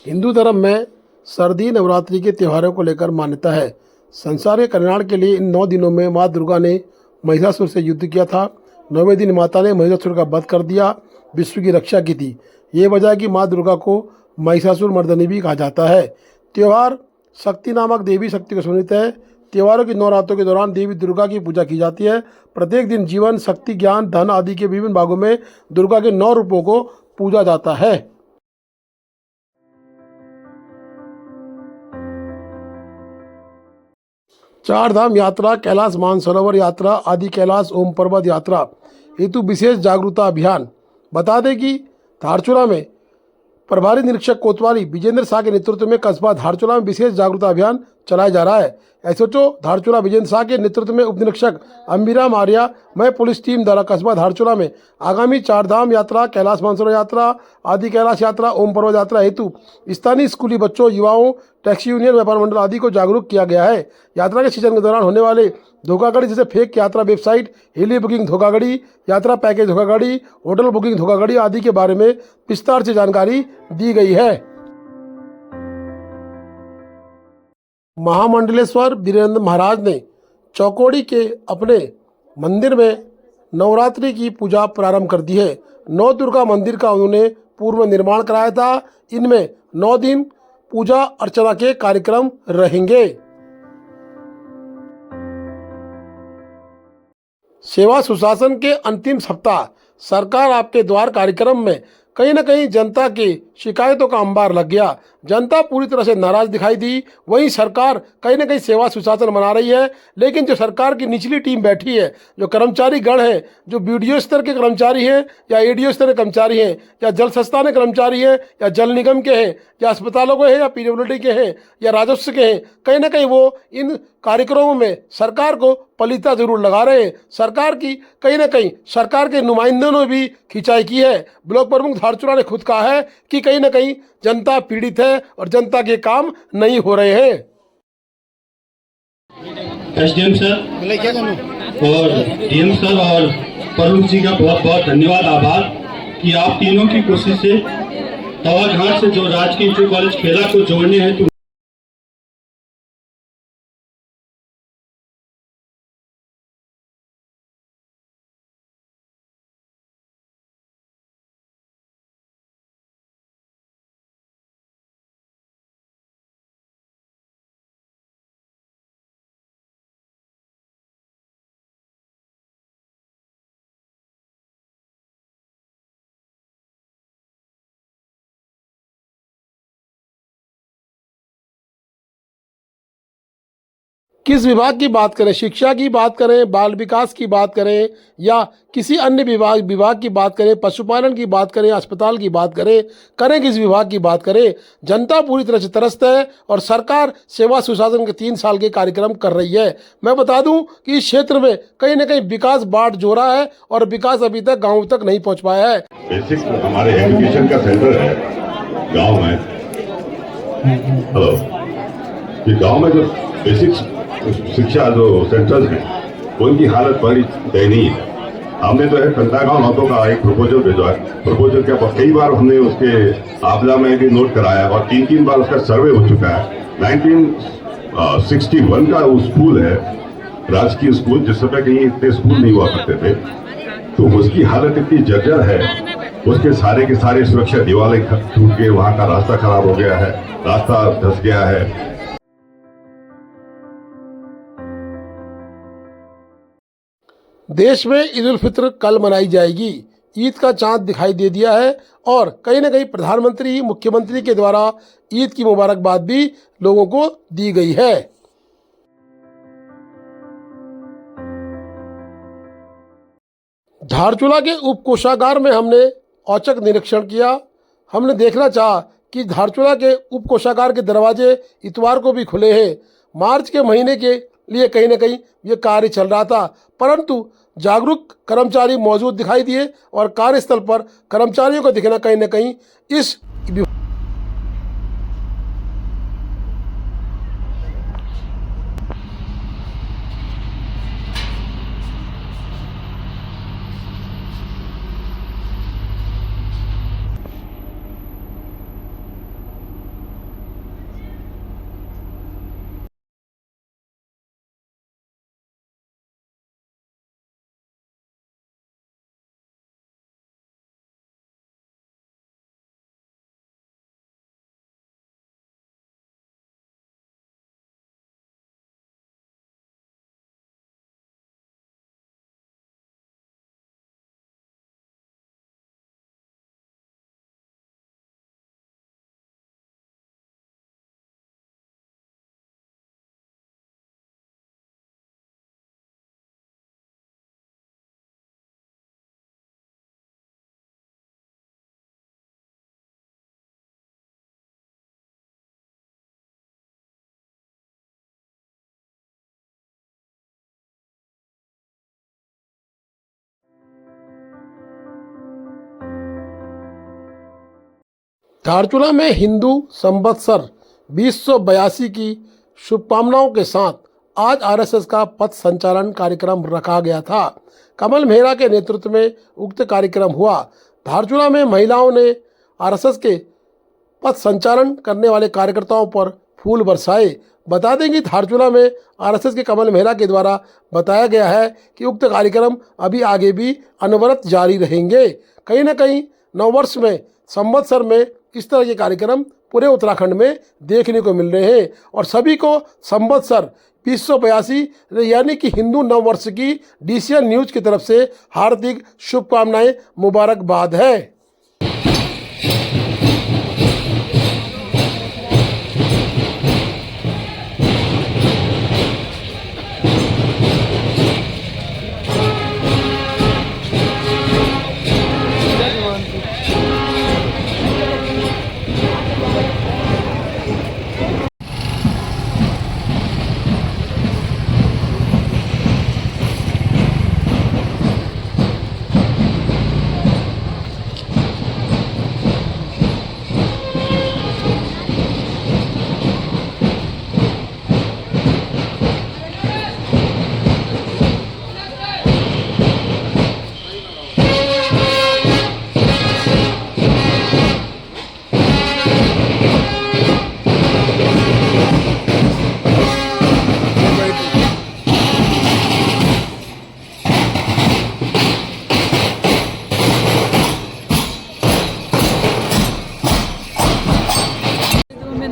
हिंदू धर्म में सर्दी नवरात्रि के त्योहारों को लेकर मान्यता है। संसार के कल्याण के लिए इन 9 दिनों में माँ दुर्गा ने महिषासुर से युद्ध किया था। 9वें दिन माता ने महिषासुर का वध कर दिया, विश्व की रक्षा की थी। ये वजह है कि माँ दुर्गा को महिषासुर मर्दनी भी कहा जाता है। त्यौहार शक्ति नामक देवी शक्ति को समर्पित है। त्योहारों की 9 रातों के दौरान देवी दुर्गा की पूजा की जाती है। प्रत्येक दिन जीवन, शक्ति, ज्ञान, धन आदि के विभिन्न भागों में दुर्गा के 9 रूपों को पूजा जाता है। चार धाम यात्रा, कैलाश मानसरोवर यात्रा, आदि कैलाश ओम पर्वत यात्रा हेतु विशेष जागरूकता अभियान। बता दें कि धारचूला में प्रभारी निरीक्षक कोतवाली विजेंद्र शाह के नेतृत्व में कस्बा धारचूला में विशेष जागरूकता अभियान चलाया जा रहा है। एसएचओ धारचूला विजेंद्र शाह के नेतृत्व में उप निरीक्षक अंबिरा मारिया में पुलिस टीम द्वारा कस्बा धारचूला में आगामी 4 धाम यात्रा, कैलाश मानसरोवर यात्रा, आदि कैलाश यात्रा, ओम पर्वत यात्रा हेतु स्थानीय स्कूली बच्चों, युवाओं, टैक्सी यूनियन, व्यापार मंडल आदि को जागरूक किया गया है। यात्रा के सीजन के दौरान होने वाले धोखाधड़ी जैसे फेक यात्रा वेबसाइट, हेली बुकिंग धोखाधड़ी, यात्रा पैकेज धोखाधड़ी, होटल बुकिंग धोखाधड़ी आदि के बारे में विस्तार से जानकारी दी गई है। महामंडलेश्वर वीरेंद्र महाराज ने चौकोड़ी के अपने मंदिर में नवरात्रि की पूजा प्रारंभ कर दी है। 9 दुर्गा मंदिर का उन्होंने पूर्व निर्माण कराया था। इनमें 9 दिन पूजा अर्चना के कार्यक्रम रहेंगे। सेवा सुशासन के अंतिम सप्ताह सरकार आपके द्वार कार्यक्रम में कहीं न कहीं जनता की शिकायतों का अंबार लग गया। जनता पूरी तरह से नाराज दिखाई दी। वहीं सरकार कहीं न कहीं सेवा सुशासन बना रही है, लेकिन जो सरकार की निचली टीम बैठी है, जो कर्मचारी गण है, जो बीडीओ स्तर के कर्मचारी हैं या एडीओ स्तर के कर्मचारी हैं या जल संस्थान के कर्मचारी हैं या जल निगम के हैं या अस्पतालों के हैं या पीडब्ल्यूडी के हैं या राजस्व के हैं, कहीं ना कहीं वो इन कार्यक्रमों में सरकार को पलीता जरूर लगा रहे हैं। सरकार की कहीं ना कहीं सरकार के नुमाइंदों ने भी खिंचाई की है। ब्लॉक प्रमुख धारचूला ने खुद कहा है कि कहीं ना कहीं जनता पीड़ित है और जनता के काम नहीं हो रहे हैं। एसडीएम सर और डीएम सर और प्रमुख जी का बहुत बहुत धन्यवाद, आभार कि आप तीनों की कोशिश से तवा घाट से जो राजकीय इंटर कॉलेज खेला को जोड़ने हैं तो किस विभाग की बात करें, शिक्षा की बात करें, बाल विकास की बात करें या किसी अन्य विभाग की बात करें, पशुपालन की बात करें, अस्पताल की बात करें किस विभाग की बात करें, जनता पूरी तरह से त्रस्त है और सरकार सेवा सुशासन के 3 साल के कार्यक्रम कर रही है। मैं बता दूं कि इस क्षेत्र में कहीं ना कहीं विकास बाट जो रहा है और विकास अभी तक गाँव तक नहीं पहुँच पाया है। बेसिक हमारे एजुकेशन का सेंटर है गाँव में। हेलो, ये गाँव में जो बेसिक शिक्षा जो सेंटर्स हैं उनकी हालत बड़ी दयनीय है। हमने तो है कंदागांव नौतों का एक प्रपोजल भेजा है। प्रपोजल के कई बार हमने उसके आपदा में भी नोट कराया और 3 बार उसका सर्वे हो चुका है। 1961 का वो स्कूल है, राजकीय स्कूल, जिस समय कहीं इतने स्कूल नहीं हुआ करते थे, तो उसकी हालत इतनी जर्जर है। उसके सारे के सारे सुरक्षा दीवारें टूट गए, वहाँ का रास्ता खराब हो गया है, रास्ता धंस गया है। देश में ईद उल फित्र कल मनाई जाएगी। ईद का चांद दिखाई दे दिया है और कहीं ना कहीं प्रधानमंत्री, मुख्यमंत्री के द्वारा ईद की मुबारकबाद भी लोगों को दी गई है। धारचूला के उप कोषागार में हमने औचक निरीक्षण किया। हमने देखना चाहा कि धारचूला के उप कोषागार के दरवाजे इतवार को भी खुले हैं। मार्च के महीने के लिए कहीं ना कहीं ये कार्य चल रहा था, परंतु जागरूक कर्मचारी मौजूद दिखाई दिए और कार्यस्थल पर कर्मचारियों को दिखना कहीं ना कहीं इस धारचूला में हिंदू संवत्सर 2082 की शुभकामनाओं के साथ आज आरएसएस का पथ संचालन कार्यक्रम रखा गया था। कमल मेहरा के नेतृत्व में उक्त कार्यक्रम हुआ। धारचूला में महिलाओं ने आरएसएस के पथ संचालन करने वाले कार्यकर्ताओं पर फूल बरसाए। बता दें कि धारचूला में आरएसएस के कमल मेहरा के द्वारा बताया गया है कि उक्त कार्यक्रम अभी आगे भी अनवरत जारी रहेंगे। कहीं ना कहीं नववर्ष में संवत्सर में इस तरह के कार्यक्रम पूरे उत्तराखंड में देखने को मिल रहे हैं और सभी को संवत्सर 2082 यानी कि हिंदू नववर्ष की डीसीएन न्यूज़ की तरफ से हार्दिक शुभकामनाएं, मुबारकबाद है।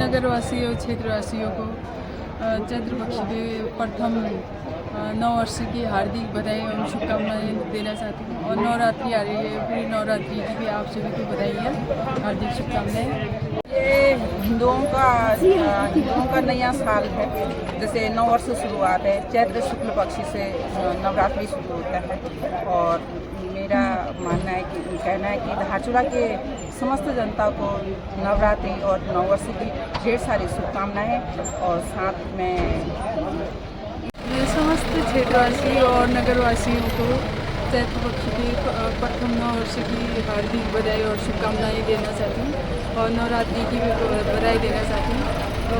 नगरवासियों और क्षेत्रवासियों को चैत्र पक्ष के प्रथम नववर्ष की हार्दिक बधाई एवं शुभकामनाएं देना चाहती हूँ। और नवरात्रि आ रही है, पूरी नवरात्रि की भी आप सभी को बधाई है, हार्दिक शुभकामनाएं। ये हिंदुओं का नया साल है। जैसे नववर्ष शुरुआत है, चैत्र शुक्ल पक्ष से नवरात्रि शुरू होता है। और मेरा मानना है कि कहना है कि धारचूला के समस्त जनता को नवरात्रि और नववर्ष की ढेर सारी शुभकामनाएं और साथ में समस्त क्षेत्रवासी और नगरवासियों को चैत्र पक्ष के प्रथम नववर्ष की हार्दिक बधाई और शुभकामनाएं देना चाहती हूँ और नवरात्रि की भी बधाई देना चाहती हूँ। तो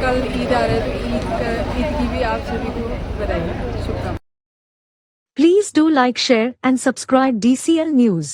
कल ईद आ रहा है, तो ईद की भी आप सभी को बधाई, शुभकामनाएं। Please do like, share and subscribe DCL News.